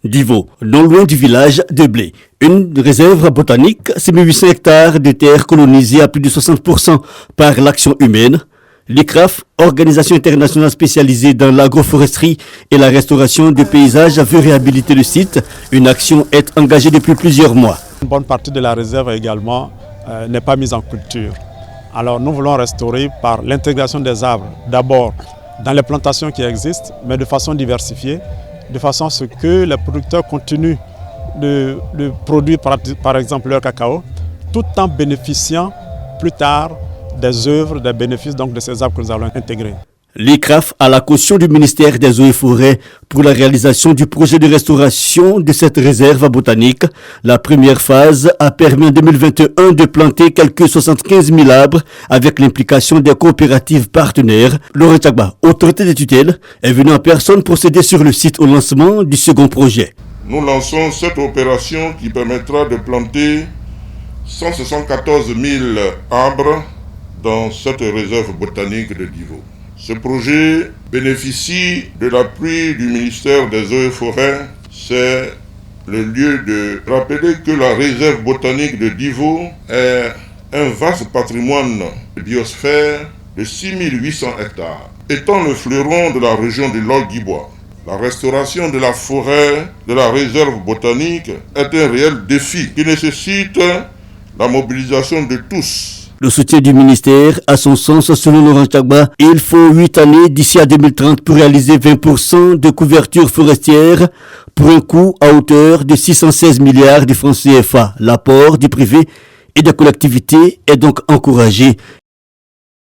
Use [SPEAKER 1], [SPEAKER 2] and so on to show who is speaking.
[SPEAKER 1] d'Ivo, non loin du village de Blé. Une réserve botanique, c'est 1800 hectares de terres colonisées à plus de 60% par l'action humaine. L'ICRAF, organisation internationale spécialisée dans l'agroforesterie et la restauration des paysages, veut réhabiliter le site. Une action est engagée depuis plusieurs mois.
[SPEAKER 2] Une bonne partie de la réserve également n'est pas mise en culture. Alors nous voulons restaurer par l'intégration des arbres, d'abord dans les plantations qui existent, mais de façon diversifiée, de façon à ce que les producteurs continuent de produire par exemple leur cacao, tout en bénéficiant plus tard des œuvres, des bénéfices donc de ces arbres que nous allons intégrer.
[SPEAKER 1] L'ICRAF a la caution du ministère des Eaux et Forêts pour la réalisation du projet de restauration de cette réserve botanique. La première phase a permis en 2021 de planter quelques 75 000 arbres avec l'implication des coopératives partenaires. Laurent Tchagba, autorité de tutelle, est venu en personne procéder sur le site au lancement du second projet.
[SPEAKER 3] Nous lançons cette opération qui permettra de planter 174 000 arbres dans cette réserve botanique de Divo. Ce projet bénéficie de l'appui du ministère des Eaux et Forêts. C'est le lieu de rappeler que la réserve botanique de Divo est un vaste patrimoine de biosphère de 6800 hectares. Étant le fleuron de la région de l'Olguibois, la restauration de la forêt de la réserve botanique est un réel défi qui nécessite la mobilisation de tous.
[SPEAKER 1] Le soutien du ministère, à son sens, selon Laurent Tchagba, il faut 8 années d'ici à 2030 pour réaliser 20% de couverture forestière pour un coût à hauteur de 616 milliards de francs CFA. L'apport du privé et des collectivités est donc encouragé.